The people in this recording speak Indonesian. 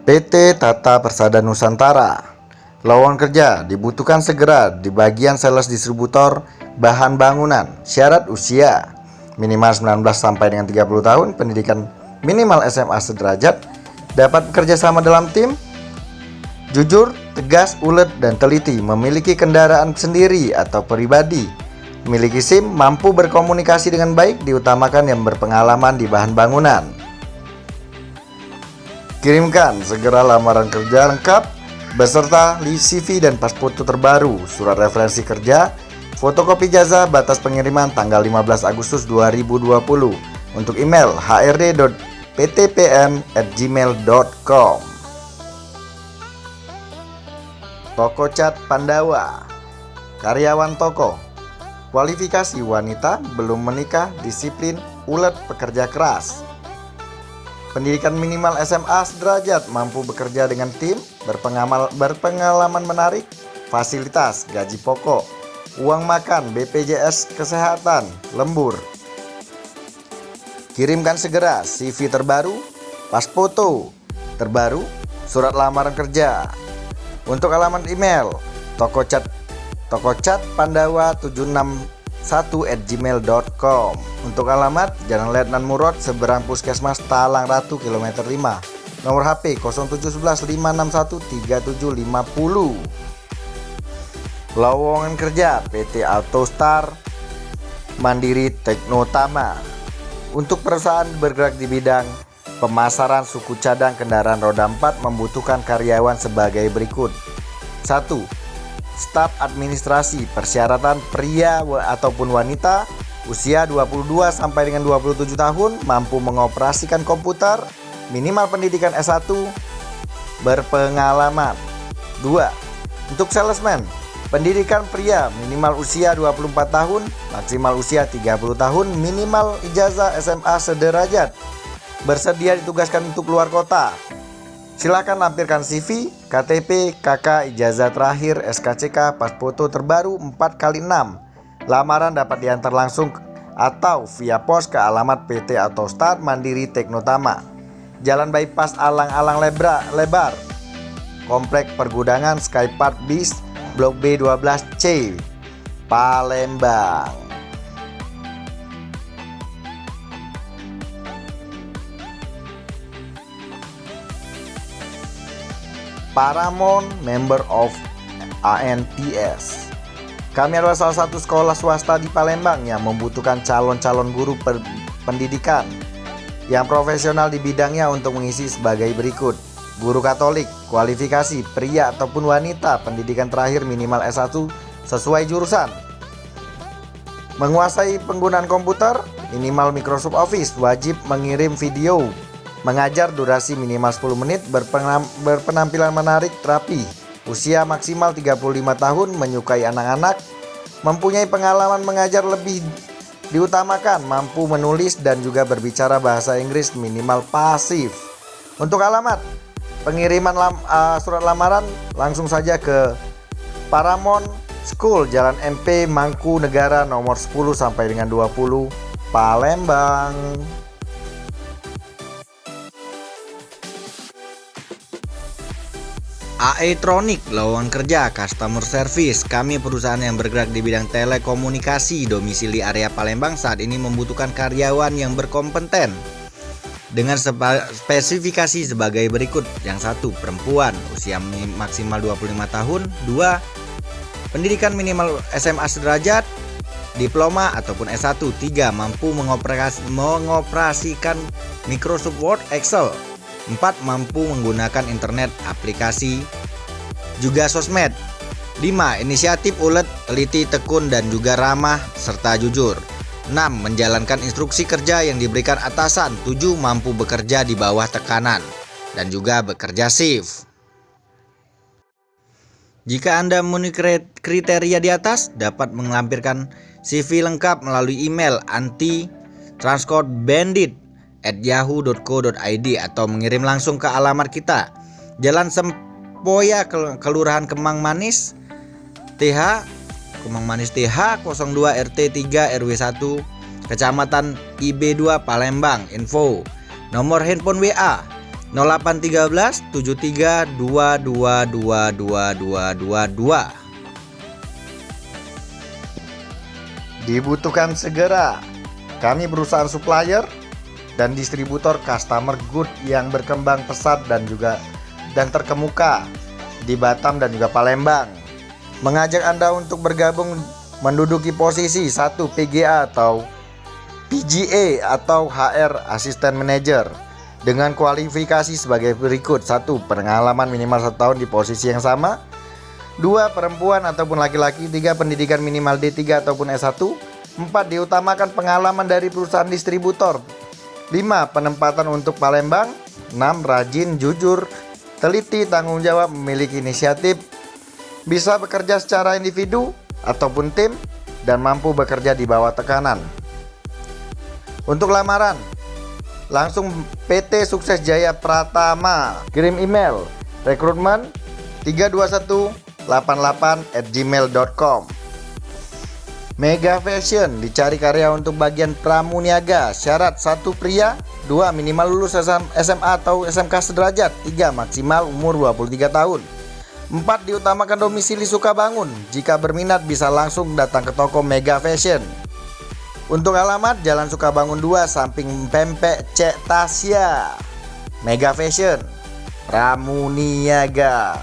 PT Tata Persada Nusantara. Lowongan kerja dibutuhkan segera di bagian sales distributor bahan bangunan. Syarat usia minimal 19 sampai dengan 30 tahun, pendidikan minimal SMA sederajat, dapat bekerja sama dalam tim, jujur, tegas, ulet, dan teliti, memiliki kendaraan sendiri atau pribadi, memiliki SIM, mampu berkomunikasi dengan baik, diutamakan yang berpengalaman di bahan bangunan. Kirimkan segera lamaran kerja lengkap beserta CV dan pas foto terbaru, surat referensi kerja, fotokopi ijazah, batas pengiriman tanggal 15 Agustus 2020 untuk email hrd.ptpn@gmail.com. Toko Cat Pandawa. Karyawan toko. Kualifikasi wanita, belum menikah, disiplin, ulet, pekerja keras. Pendidikan minimal SMA sederajat, mampu bekerja dengan tim, berpengalaman menarik, fasilitas, gaji pokok, uang makan, BPJS Kesehatan, lembur. Kirimkan segera CV terbaru, pas foto terbaru, surat lamaran kerja. Untuk alamat email tokocatpandawa761@gmail.com. Untuk alamat Jalan Letnan Murad, seberang Puskesmas Talang Ratu, kilometer 5. Nomor HP 0711 561 3750. Lowongan kerja PT Autostar Mandiri Teknotama. Untuk perusahaan bergerak di bidang pemasaran suku cadang kendaraan roda 4, membutuhkan karyawan sebagai berikut. 1. Staf administrasi. Persyaratan pria ataupun wanita, usia 22 sampai dengan 27 tahun, mampu mengoperasikan komputer, minimal pendidikan S1, berpengalaman. 2. Untuk salesman, pendidikan pria, minimal usia 24 tahun, maksimal usia 30 tahun, minimal ijazah SMA sederajat, bersedia ditugaskan untuk luar kota. Silakan lampirkan CV, KTP, KK, ijazah terakhir, SKCK, pas foto terbaru 4x6. Lamaran dapat diantar langsung atau via pos ke alamat PT Autostar Mandiri Teknotama, Jalan Bypass Alang-Alang Lebar, Komplek Pergudangan Skypark Bis, Blok B12C, Palembang. Paramount Member of ANTS. Kami adalah salah satu sekolah swasta di Palembang yang membutuhkan calon-calon guru pendidikan yang profesional di bidangnya untuk mengisi sebagai berikut. Guru Katolik, kualifikasi pria ataupun wanita, pendidikan terakhir minimal S1 sesuai jurusan. Menguasai penggunaan komputer, minimal Microsoft Office, wajib mengirim video mengajar durasi minimal 10 menit, berpenampilan menarik, rapi. Usia maksimal 35 tahun, menyukai anak-anak, mempunyai pengalaman mengajar lebih diutamakan, mampu menulis dan juga berbicara bahasa Inggris, minimal pasif. Untuk alamat pengiriman surat lamaran langsung saja ke Paramount School, Jalan MP Mangkunegara nomor 10 sampai dengan 20, Palembang. Aetronik, lowongan kerja customer service. Kami perusahaan yang bergerak di bidang telekomunikasi, domisili area Palembang, saat ini membutuhkan karyawan yang berkompeten dengan spesifikasi sebagai berikut. Yang 1, perempuan, usia maksimal 25 tahun. 2, pendidikan minimal SMA sederajat, diploma ataupun S1. 3, mampu mengoperasikan Microsoft Word, Excel. 4, mampu menggunakan internet, aplikasi, juga sosmed. 5, inisiatif, ulet, teliti, tekun, dan juga ramah serta jujur. 6, menjalankan instruksi kerja yang diberikan atasan. 7, mampu bekerja di bawah tekanan dan juga bekerja shift. Jika Anda memenuhi kriteria di atas, dapat melampirkan CV lengkap melalui email anti-transportbandit@yahoo.co.id atau mengirim langsung ke alamat kita, Jalan Sempoya, Kelurahan Kemang Manis TH 02 RT 3 RW 1, Kecamatan IB2 Palembang. Info nomor handphone WA 0813 73 22222222. Dibutuhkan segera. Kami perusahaan supplier dan distributor customer good yang berkembang pesat dan terkemuka di Batam dan juga Palembang. Mengajak Anda untuk bergabung menduduki posisi 1 PGA atau PGA atau HR Assistant Manager dengan kualifikasi sebagai berikut: 1. Pengalaman minimal 1 tahun di posisi yang sama. 2. Perempuan ataupun laki-laki. 3. Pendidikan minimal D3 ataupun S1. 4. Diutamakan pengalaman dari perusahaan distributor. 5. Penempatan untuk Palembang. 6. Rajin, jujur, teliti, tanggung jawab, memiliki inisiatif, bisa bekerja secara individu ataupun tim, dan mampu bekerja di bawah tekanan. Untuk lamaran, langsung PT Sukses Jaya Pratama. Kirim email rekrutmen32188@gmail.com. Mega Fashion dicari karya untuk bagian pramuniaga. Syarat: 1. Pria. 2. Minimal lulus SMA atau SMK sederajat. 3. Maksimal umur 23 tahun. 4. Diutamakan domisili Sukabangun. Jika berminat bisa langsung datang ke toko Mega Fashion. Untuk alamat: Jalan Sukabangun 2, samping Pempek Cek Tasya. Mega Fashion, Pramuniaga.